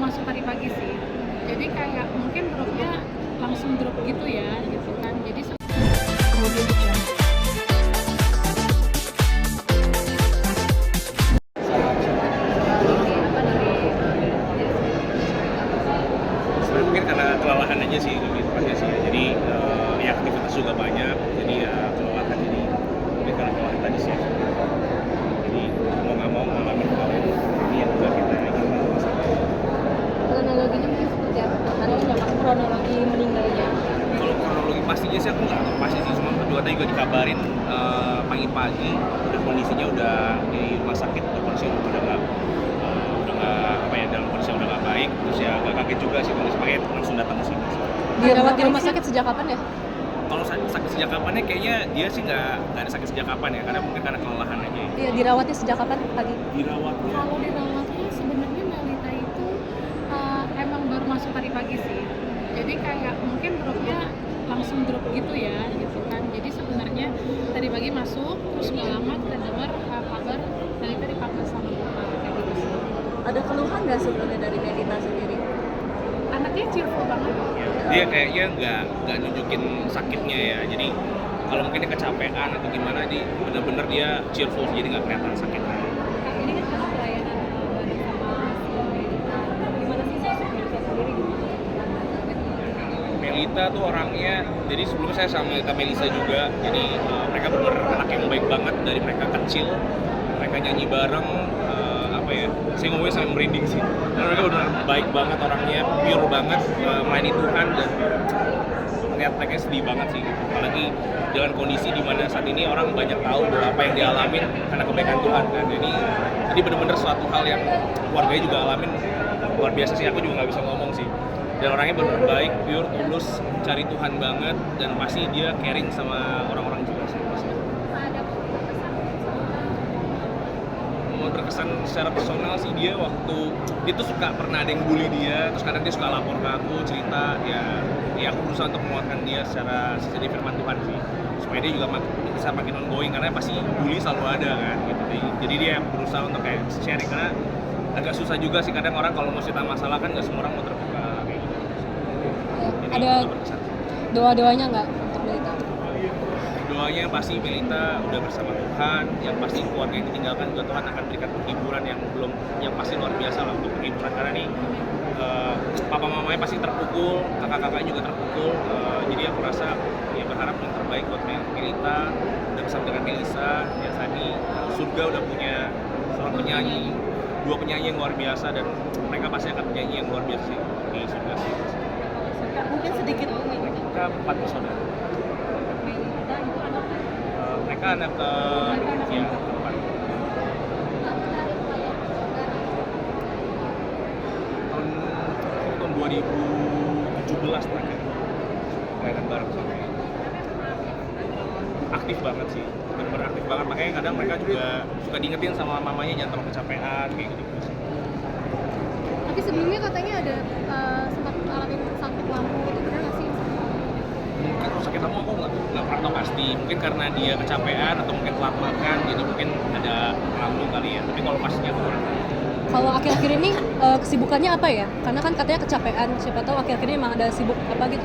masuk tadi pagi sih. Jadi kayak mungkin dropnya langsung drop gitu ya, gitu kan. Jadi kemudian sebenarnya mungkin karena kelelahan aja sih lebih tepatnya sih ya. Jadi ya aktivitas juga banyak, jadi ya kelelahan, jadi mungkin karena kelelahan tadi sih ya. Jadi mau nggak mau ngalamin hal ini yang juga kita ingin masalah. Kronologinya mungkin seperti apa? Ada nggak kronologi meninggalnya? Kalau kronologi pastinya sih aku nggak tahu pasti sih, cuma kedua tadi juga dikabarin pagi-pagi udah kondisinya udah di rumah sakit, udah kondisi udah nggak apa ya, dalam kondisi udah nggak baik, terus ya agak kaget juga sih kondisi, makanya langsung datang ke sini. Dirawat di rumah sakit sejak kapan ya? Kalau sakit sejak kapannya kayaknya dia sih nggak ada sakit sejak kapan ya, karena mungkin karena kelelahan aja ya. Iya, dirawatnya sejak kapan pagi? Dirawatnya kalau dirawatnya sebenarnya Melita itu emang baru masuk tadi pagi sih. Jadi kayak mungkin dropnya langsung drop gitu ya, gitu kan. Jadi sebenarnya tadi pagi masuk, terus nggak lama kita dengar kabar Melita dipanggil sama dokter kayak gitu sih. Ada keluhan nggak sebenarnya dari Melita sendiri? Anaknya cheerful banget. dia kayaknya nggak nunjukin sakitnya ya, jadi kalau mungkin dia kecapean atau gimana, dia bener-bener dia cheerful, jadi nggak kelihatan sakitnya. Ini kan karena pelayanan bareng sama Melita. Gimana sih sosok Melita sendiri? Melita tuh orangnya, jadi sebelumnya saya sama Kak Melisa juga, jadi mereka bener anak yang baik banget dari mereka kecil, mereka nyanyi bareng, apa ya, saya ngomongnya sampai merinding sih, karena mereka bener baik banget orangnya, pure banget, melayani Tuhan, dan lihat mereka sedih banget sih gitu. Apalagi dengan kondisi di mana saat ini orang banyak tahu bahwa apa yang dialamin karena kebaikan Tuhan kan, jadi bener-bener suatu hal yang keluarganya juga alamin, luar biasa sih, aku juga nggak bisa ngomong sih. Dan orangnya benar baik, pure, tulus, cari Tuhan banget, dan pasti dia caring sama orang-orang juga sih. Mau berkesan secara personal sih, dia tuh suka pernah ada yang bully dia, terus kadang dia suka lapor ke aku, cerita, ya aku berusaha untuk menguatkan dia secara dari firman Tuhan sih, supaya dia juga bisa makin ongoing, karena pasti bully selalu ada kan gitu. Jadi dia berusaha untuk kayak sharing, karena agak susah juga sih kadang orang kalau mau cerita masalah kan nggak semua orang mau terbuka kayak gitu. Jadi Ada doa-doanya nggak untuk Melita? Doanya pasti Melita udah bersama Tuhan, yang pasti keluarga yang ditinggalkan juga Tuhan akan berikan penghiburan yang pasti luar biasa lah untuk penghiburan, karena nih papa mamanya pasti terpukul, kakak-kakaknya juga terpukul, jadi aku rasa ya berharap yang terbaik buat Melita, udah bersama dengan Melisa, ya tadi surga udah punya seorang penyanyi, dua penyanyi yang luar biasa, dan mereka pasti akan penyanyi yang luar biasa sih di surga sih. Mungkin sedikit Mereka 4 bersaudara. Melita itu anak Mereka anak keempat. Tahun 2017 terakhir pelayanan bareng sama dia. Aktif banget sih, benar-benar aktif banget, makanya kadang mereka juga suka diingetin sama mamanya jangan terlalu kecapean kayak gitu sih. Tapi sebelumnya katanya ada sempat alami sakit lampu, itu benar nggak sih? Mungkin kalau sakit lambung aku nggak pernah tahu pasti, mungkin karena dia kecapean atau mungkin telat makan, jadi mungkin ada lambung kali ya, tapi kalau pastinya aku kurang tahu. Kalau akhir-akhir ini kesibukannya apa ya? Karena kan katanya kecapean, siapa tahu akhir-akhir ini emang ada sibuk apa gitu?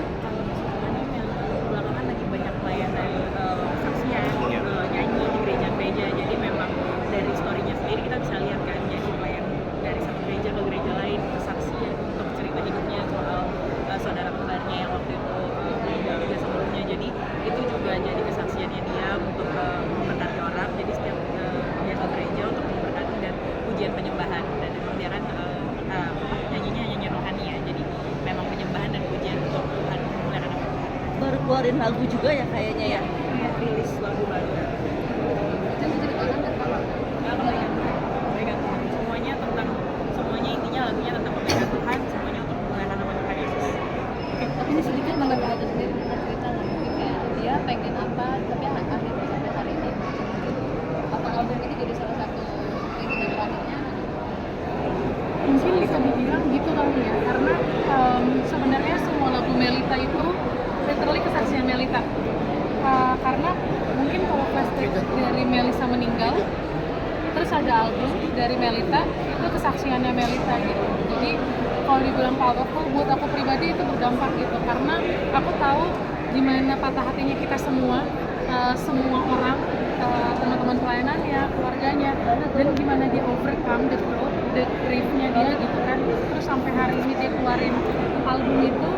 Belakangan lagi banyak pelayanan saksian, nyanyi di gereja-gereja, jadi memang dari story-nya sendiri kita bisa lihat kan, nyanyi pelayan dari satu gereja ke gereja lain, kesaksian untuk cerita hidupnya soal saudara kembarnya yang waktu itu meninggal juga sebelumnya, jadi itu juga jadi kesaksiannya dia untuk memberkati orang, jadi setiap dia ke gereja untuk memberkati dan pujian penyembahan, dan memang dia kan nyanyinya nyanyi rohani ya, jadi memang penyembahan dan pujian untuk Tuhan, memuliakan nama Tuhan. Baru keluarin lagu juga ya kayaknya ya? Rilis lagu baru. Itu menceritakan tentang Kebaikan Tuhan. Semuanya intinya lagunya tentang kebaikan Tuhan, semuanya untuk memuliakan nama Tuhan Yesus. tapi ini sedikit mengenai itu sendiri dengan cerita lah, mungkin kayak dia pengen apa, tapi akhirnya sampai hari ini apa album ini jadi salah satu keinginan terakhirnya? Mungkin bisa dibilang gitu kali ya, karena sebenarnya semua lagu Melita itu literally kesaksian Melita. Karena mungkin kalau flashback dari Melisa meninggal, terus ada album dari Melita, itu kesaksiannya Melita gitu. Jadi kalau dibilang powerful, buat aku pribadi itu berdampak gitu, karena aku tahu gimana patah hatinya kita semua, semua orang, teman-teman pelayanannya, keluarganya, dan gimana dia overcome the grief-nya dia gitu kan. Terus sampai hari ini dia keluarin album itu,